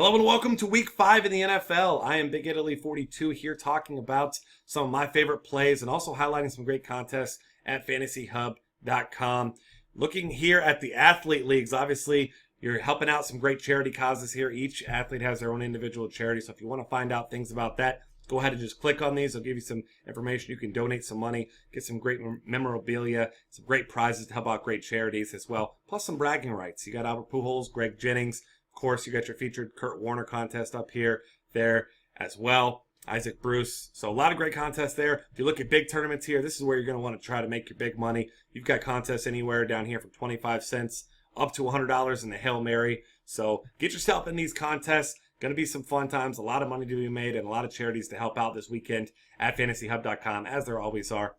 Hello and welcome to week 5 in the NFL. I am Big Italy 42 here talking about some of my favorite plays and also highlighting some great contests at FantasyHub.com. Looking here at the athlete leagues, obviously you're helping out some great charity causes here. Each athlete has their own individual charity, so if you want to find out things about that, go ahead and just click on these. I'll give you some information. You can donate some money, get some great memorabilia, some great prizes to help out great charities as well, plus some bragging rights. You got Albert Pujols, Greg Jennings. Of course, you got your featured Kurt Warner contest up here, there as well. Isaac Bruce. So a lot of great contests there. If you look at big tournaments here, this is where you're going to want to try to make your big money. You've got contests anywhere down here from 25 cents up to $100 in the Hail Mary. So get yourself in these contests. Going to be some fun times, a lot of money to be made, and a lot of charities to help out this weekend at FantasyHub.com, as there always are.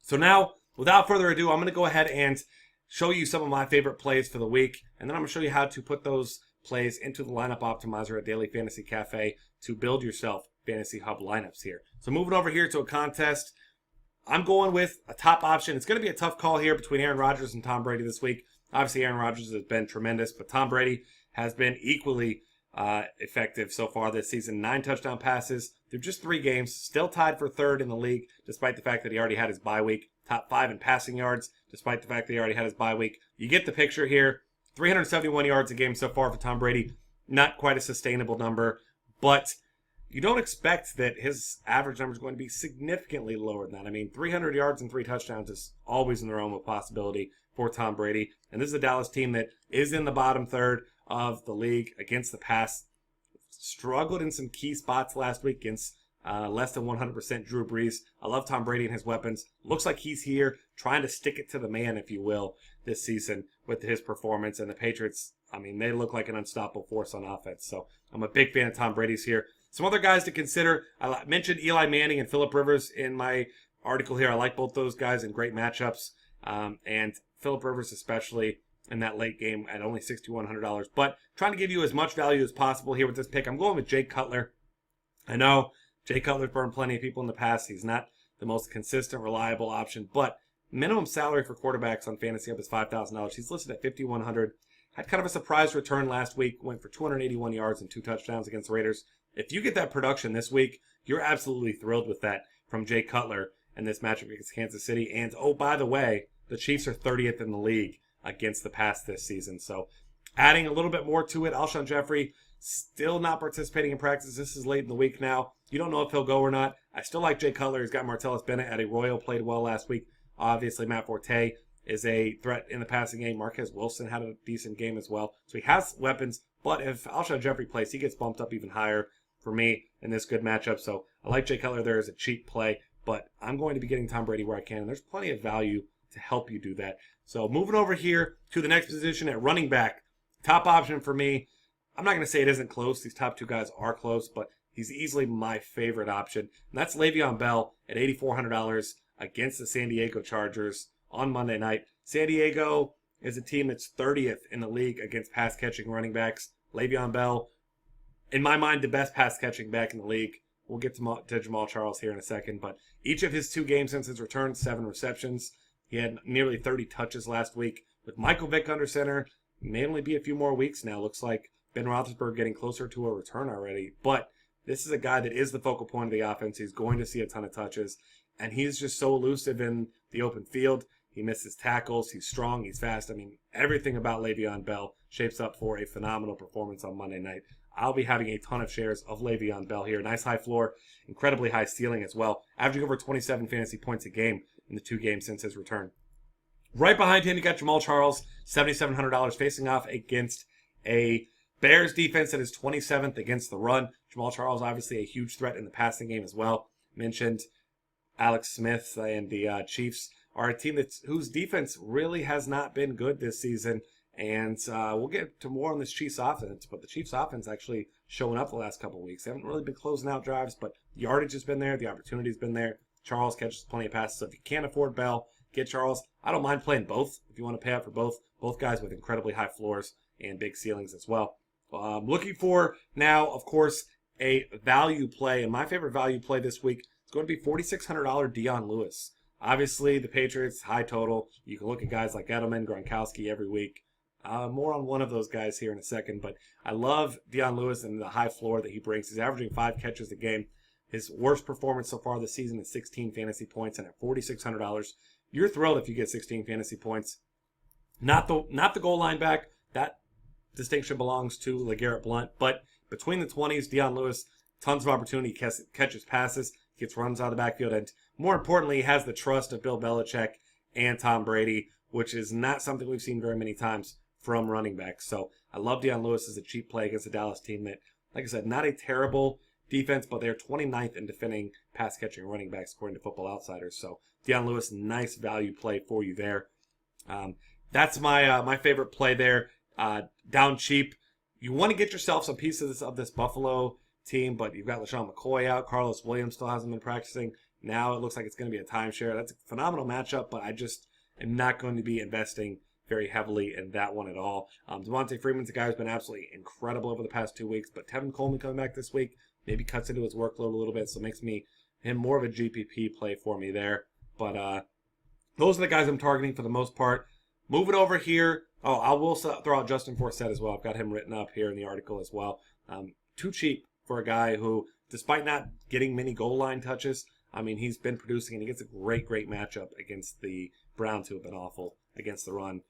So now, without further ado, I'm going to go ahead and show you some of my favorite plays for the week, and then I'm going to show you how to put those plays into the lineup optimizer at Daily Fantasy Cafe to build yourself Fantasy Hub lineups here. So moving over here to a contest, I'm going with a top option. It's going to be a tough call here between Aaron Rodgers and Tom Brady this week. Obviously, Aaron Rodgers has been tremendous, but Tom Brady has been equally effective so far this season. 9 touchdown passes through just 3 games. Still tied for third in the league, despite the fact that he already had his bye week. Top 5 in passing yards, despite the fact that he already had his bye week. You get the picture here. 371 yards a game so far for Tom Brady. Not quite a sustainable number, but you don't expect that his average number is going to be significantly lower than that. I mean, 300 yards and 3 touchdowns is always in the realm of possibility for Tom Brady. And this is a Dallas team that is in the bottom third of the league against the pass. Struggled in some key spots last week against less than 100% Drew Brees. I love Tom Brady and his weapons. Looks like he's here trying to stick it to the man, if you will, this season with his performance. And the Patriots, I mean, they look like an unstoppable force on offense. So I'm a big fan of Tom Brady's here. Some other guys to consider. I mentioned Eli Manning and Phillip Rivers in my article here. I like both those guys in great matchups. And Phillip Rivers especially in that late game at only $6,100. But trying to give you as much value as possible here with this pick. I'm going with Jay Cutler. I know Jay Cutler's burned plenty of people in the past. He's not the most consistent, reliable option. But minimum salary for quarterbacks on FantasyHub is $5,000. He's listed at $5,100. Had kind of a surprise return last week. Went for 281 yards and 2 touchdowns against the Raiders. If you get that production this week, you're absolutely thrilled with that from Jay Cutler in this matchup against Kansas City. And, oh, by the way, the Chiefs are 30th in the league against the pass this season. So adding a little bit more to it, Alshon Jeffrey still not participating in practice. This is late in the week now. You don't know if he'll go or not. I still like Jay Cutler. He's got Martellus Bennett at a Royal, played well last week. Obviously, Matt Forte is a threat in the passing game. Marquez Wilson had a decent game as well. So he has weapons, but if Alshon Jeffrey plays, he gets bumped up even higher for me in this good matchup. So I like Jay Cutler there as a cheap play, but I'm going to be getting Tom Brady where I can, and there's plenty of value to help you do that. So moving over here to the next position at running back, top option for me. I'm not going to say it isn't close. These top 2 guys are close, but he's easily my favorite option. And that's Le'Veon Bell at $8,400 against the San Diego Chargers on Monday night. San Diego is a team that's 30th in the league against pass-catching running backs. Le'Veon Bell, in my mind, the best pass-catching back in the league. We'll get to Jamal Charles here in a second, but each of his 2 games since his return, 7 receptions. He had nearly 30 touches last week. With Michael Vick under center, it may only be a few more weeks now. Looks like Ben Roethlisberger getting closer to a return already. But this is a guy that is the focal point of the offense. He's going to see a ton of touches. And he's just so elusive in the open field. He misses tackles. He's strong. He's fast. I mean, everything about Le'Veon Bell shapes up for a phenomenal performance on Monday night. I'll be having a ton of shares of Le'Veon Bell here. Nice high floor, incredibly high ceiling as well. Averaging over 27 fantasy points a game in the 2 games since his return. Right behind him, you got Jamal Charles, $7,700, facing off against a Bears defense that is 27th against the run. Jamal Charles, obviously a huge threat in the passing game as well. Mentioned Alex Smith and the Chiefs are a team whose defense really has not been good this season. And we'll get to more on this Chiefs offense, but the Chiefs offense actually showing up the last couple of weeks. They haven't really been closing out drives, but the yardage has been there. The opportunity's been there. Charles catches plenty of passes. So if you can't afford Bell, get Charles. I don't mind playing both if you want to pay out for both. Both guys with incredibly high floors and big ceilings as well. Looking for now, of course, a value play. And my favorite value play this week is going to be $4,600 Dion Lewis. Obviously, the Patriots, high total. You can look at guys like Edelman, Gronkowski every week. More on one of those guys here in a second, but I love Dion Lewis and the high floor that he brings. He's averaging 5 catches a game. His worst performance so far this season is 16 fantasy points, and at $4,600, you're thrilled if you get 16 fantasy points. Not the goal line back. That distinction belongs to LeGarrette Blount, but between the 20s, Dion Lewis, tons of opportunity, catches passes, gets runs out of the backfield, and more importantly, he has the trust of Bill Belichick and Tom Brady, which is not something we've seen very many times from running backs. So I love Dion Lewis as a cheap play against the Dallas team that, like I said, not a terrible defense, but they're 29th in defending pass-catching running backs according to Football Outsiders. So Dion Lewis, nice value play for you there. That's my favorite play there. Down cheap. You want to get yourself some pieces of this Buffalo team, but you've got LaShawn McCoy out. Carlos Williams still hasn't been practicing. Now it looks like it's going to be a timeshare. That's a phenomenal matchup, but I just am not going to be investing very heavily in that one at all. Devontae Freeman's a guy who's been absolutely incredible over the past 2 weeks, but Tevin Coleman coming back this week maybe cuts into his workload a little bit, so makes him more of a GPP play for me there. But those are the guys I'm targeting for the most part. Moving over here, I will throw out Justin Forsett as well. I've got him written up here in the article as well. Too cheap for a guy who, despite not getting many goal line touches, I mean, he's been producing, and he gets a great matchup against the Browns, who have been awful against the run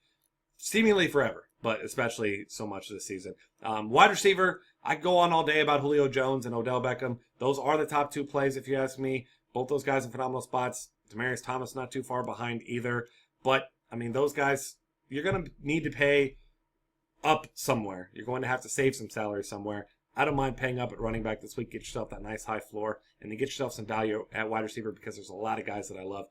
seemingly forever, but especially so much this season. Wide receiver, I go on all day about Julio Jones and Odell Beckham. Those are the top 2 plays, if you ask me. Both those guys in phenomenal spots. Demaryius Thomas not too far behind either. But, I mean, those guys, you're going to need to pay up somewhere. You're going to have to save some salary somewhere. I don't mind paying up at running back this week. Get yourself that nice high floor, and then get yourself some value at wide receiver, because there's a lot of guys that I love.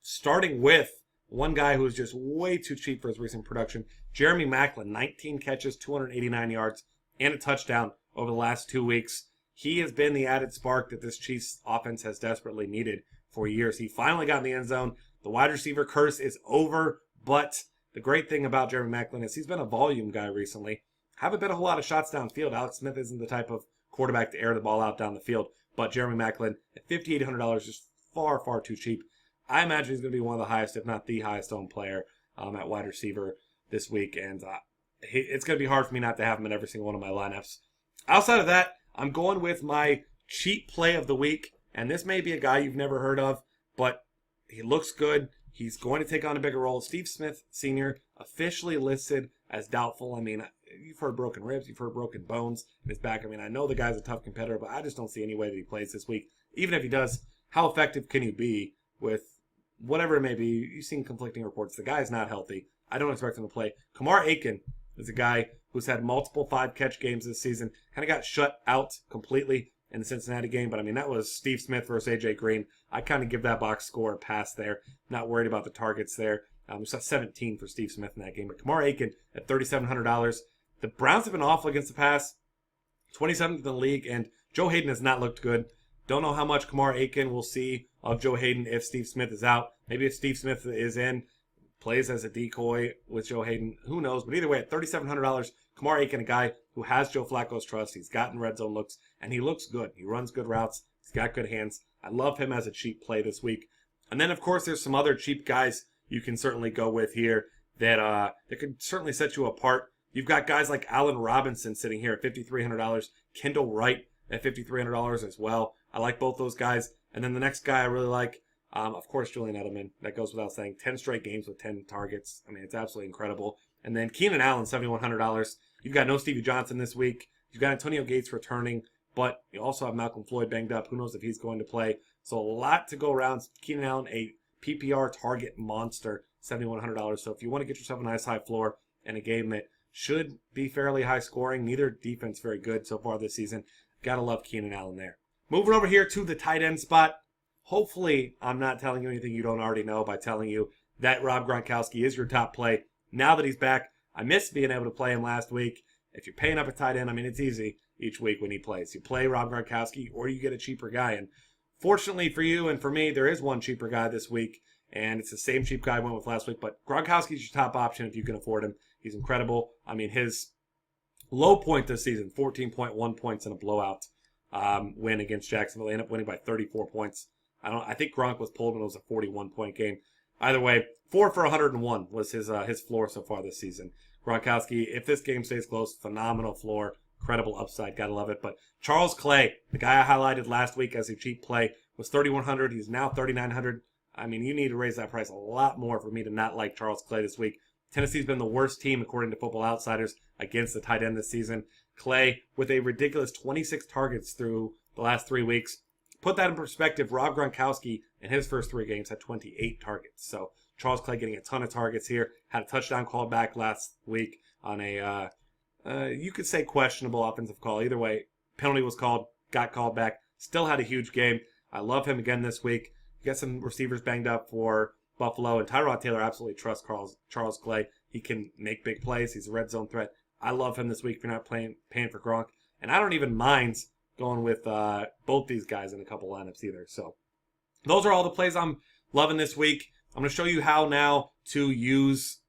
Starting with one guy who is just way too cheap for his recent production, Jeremy Maclin, 19 catches, 289 yards, and a touchdown over the last 2 weeks. He has been the added spark that this Chiefs offense has desperately needed for years. He finally got in the end zone. The wide receiver curse is over, but the great thing about Jeremy Maclin is he's been a volume guy recently. Haven't been a whole lot of shots downfield. Alex Smith isn't the type of quarterback to air the ball out down the field, but Jeremy Maclin at $5,800 is far too cheap. I imagine he's going to be one of the highest, if not the highest owned player at wide receiver this week, and it's going to be hard for me not to have him in every single one of my lineups. Outside of that, I'm going with my cheap play of the week, and this may be a guy you've never heard of, but he looks good. He's going to take on a bigger role. Steve Smith Sr., officially listed as doubtful. I mean, you've heard broken ribs, you've heard broken bones in his back. I mean, I know the guy's a tough competitor, but I just don't see any way that he plays this week. Even if he does, how effective can you be with whatever it may be? You've seen conflicting reports. The guy's not healthy. I don't expect him to play. Kamar Aiken is a guy who's had multiple 5-catch games this season. Kind of got shut out completely in the Cincinnati game, but I mean, that was Steve Smith versus A.J. Green. I kind of give that box score a pass there. Not worried about the targets there. We saw 17 for Steve Smith in that game. But Kamar Aiken at $3,700. The Browns have been awful against the pass, 27th in the league, and Joe Hayden has not looked good. Don't know how much Kamar Aiken will see of Joe Hayden if Steve Smith is out. Maybe if Steve Smith is in, plays as a decoy with Joe Hayden. Who knows? But either way, at $3,700, Kamar Aiken, a guy who has Joe Flacco's trust. He's gotten red zone looks, and he looks good. He runs good routes. He's got good hands. I love him as a cheap play this week. And then, of course, there's some other cheap guys you can certainly go with here that could certainly set you apart. You've got guys like Allen Robinson sitting here at $5,300. Kendall Wright at $5,300 as well. I like both those guys. And then the next guy I really like, of course, Julian Edelman. That goes without saying. 10 straight games with 10 targets. I mean, it's absolutely incredible. And then Keenan Allen, $7,100. You've got no Stevie Johnson this week. You've got Antonio Gates returning, but you also have Malcolm Floyd banged up. Who knows if he's going to play? So a lot to go around. Keenan Allen, a PPR target monster, $7,100. So if you want to get yourself a nice high floor and a game that should be fairly high scoring, neither defense very good so far this season, gotta love Keenan Allen there. Moving over here to the tight end spot. Hopefully, I'm not telling you anything you don't already know by telling you that Rob Gronkowski is your top play. Now that he's back, I missed being able to play him last week. If you're paying up a tight end, I mean, it's easy each week when he plays. You play Rob Gronkowski or you get a cheaper guy. And fortunately for you and for me, there is one cheaper guy this week, and it's the same cheap guy I went with last week. But Gronkowski's your top option if you can afford him. He's incredible. I mean, his low point this season, 14.1 points in a blowout win against Jacksonville. They ended up winning by 34 points. I think Gronk was pulled when it was a 41-point game. Either way, 4 for 101 was his floor so far this season. Gronkowski, if this game stays close, phenomenal floor, incredible upside, gotta love it. But Charles Clay, the guy I highlighted last week as a cheap play, was 3,100. He's now 3,900. I mean, you need to raise that price a lot more for me to not like Charles Clay this week. Tennessee's been the worst team, according to Football Outsiders, against the tight end this season. Clay, with a ridiculous 26 targets through the last 3 weeks. Put that in perspective, Rob Gronkowski in his first 3 games had 28 targets. So Charles Clay getting a ton of targets here. Had a touchdown called back last week on a, you could say questionable offensive call. Either way, penalty was called, got called back. Still had a huge game. I love him again this week. You got some receivers banged up for Buffalo, and Tyrod Taylor absolutely trusts Charles Clay. He can make big plays. He's a red zone threat. I love him this week if you're not paying for Gronk. And I don't even mind going with both these guys in a couple lineups either. So those are all the plays I'm loving this week. I'm going to show you how now to use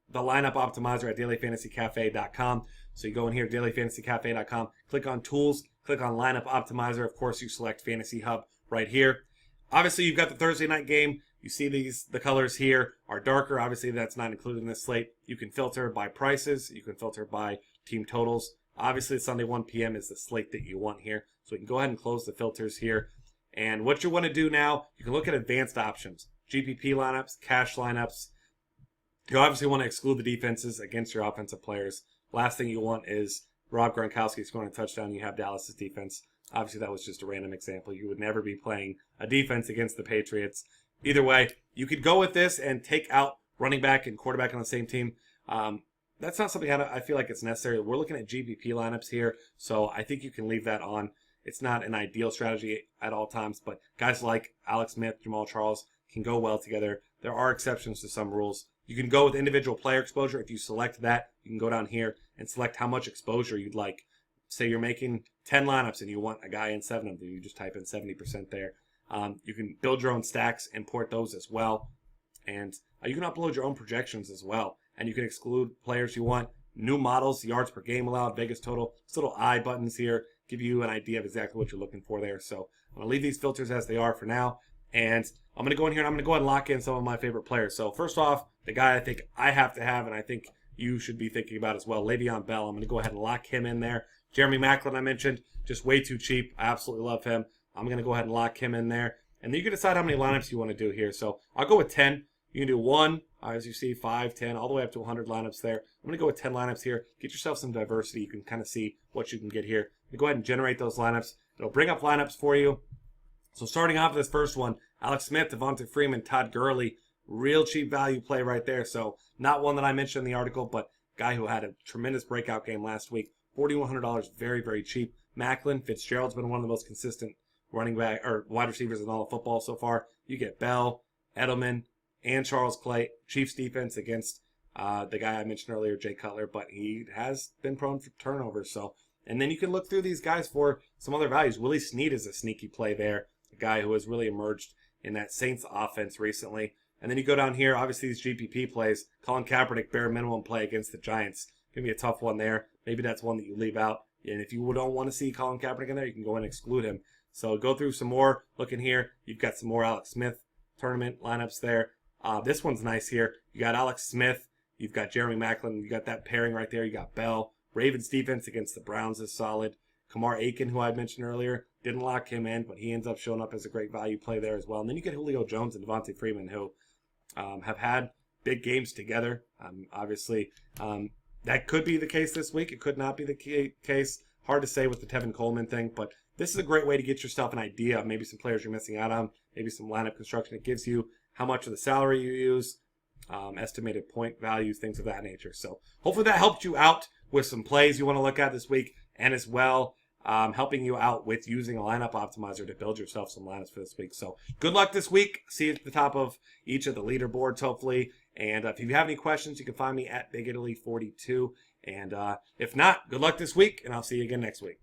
the lineup optimizer at dailyfantasycafe.com. So you go in here, dailyfantasycafe.com, click on tools, click on lineup optimizer. Of course, you select Fantasy Hub right here. Obviously, you've got the Thursday night game. You see the colors here are darker. Obviously, that's not included in this slate. You can filter by prices. You can filter by team totals. Obviously, Sunday 1 p.m. is the slate that you want here. So we can go ahead and close the filters here. And what you want to do now, you can look at advanced options. GPP lineups, cash lineups. You obviously want to exclude the defenses against your offensive players. Last thing you want is Rob Gronkowski scoring a touchdown. You have Dallas's defense. Obviously, that was just a random example. You would never be playing a defense against the Patriots. Either way, you could go with this and take out running back and quarterback on the same team. That's not something I feel like it's necessary. We're looking at GPP lineups here, so I think you can leave that on. It's not an ideal strategy at all times, but guys like Alex Smith, Jamal Charles can go well together. There are exceptions to some rules. You can go with individual player exposure. If you select that, you can go down here and select how much exposure you'd like. Say you're making 10 lineups and you want a guy in 7 of them. You just type in 70% there. You can build your own stacks, import those as well. And you can upload your own projections as well. And you can exclude players you want. New models, yards per game allowed, Vegas total. These little eye buttons here give you an idea of exactly what you're looking for there. So I'm going to leave these filters as they are for now. And I'm going to go in here and I'm going to go ahead and lock in some of my favorite players. So first off, the guy I think I have to have and I think you should be thinking about as well, Le'Veon Bell. I'm going to go ahead and lock him in there. Jeremy Maclin I mentioned, just way too cheap. I absolutely love him. I'm going to go ahead and lock him in there. And then you can decide how many lineups you want to do here. So I'll go with 10. You can do 1, as you see, 5, 10, all the way up to 100 lineups there. I'm going to go with 10 lineups here. Get yourself some diversity. You can kind of see what you can get here. You go ahead and generate those lineups. It'll bring up lineups for you. So starting off with this first one, Alex Smith, Devonta Freeman, Todd Gurley. Real cheap value play right there. So not one that I mentioned in the article, but guy who had a tremendous breakout game last week. $4,100, very, very cheap. Maclin, Fitzgerald's been one of the most consistent running back or wide receivers in all of football so far. You get Bell, Edelman, and Charles Clay. Chiefs defense against the guy I mentioned earlier, Jay Cutler, but he has been prone for turnovers. So, and then you can look through these guys for some other values. Willie Snead is a sneaky play there, a guy who has really emerged in that Saints offense recently. And then you go down here, obviously these GPP plays. Colin Kaepernick, bare minimum play against the Giants. Going to be a tough one there. Maybe that's one that you leave out. And if you don't want to see Colin Kaepernick in there, you can go and exclude him. So go through some more. Look in here. You've got some more Alex Smith tournament lineups there. This one's nice here. You got Alex Smith. You've got Jeremy Maclin. You got that pairing right there. You got Bell. Ravens defense against the Browns is solid. Kamar Aiken, who I mentioned earlier, didn't lock him in, but he ends up showing up as a great value play there as well. And then you get Julio Jones and Devonta Freeman, who have had big games together. Obviously, that could be the case this week. It could not be the case. Hard to say with the Tevin Coleman thing, but this is a great way to get yourself an idea of maybe some players you're missing out on, maybe some lineup construction. It gives you how much of the salary you use, estimated point values, things of that nature. So hopefully that helped you out with some plays you want to look at this week, and as well helping you out with using a lineup optimizer to build yourself some lineups for this week. So good luck this week. See you at the top of each of the leaderboards, hopefully. And if you have any questions, you can find me at BigItaly42. And if not, good luck this week, and I'll see you again next week.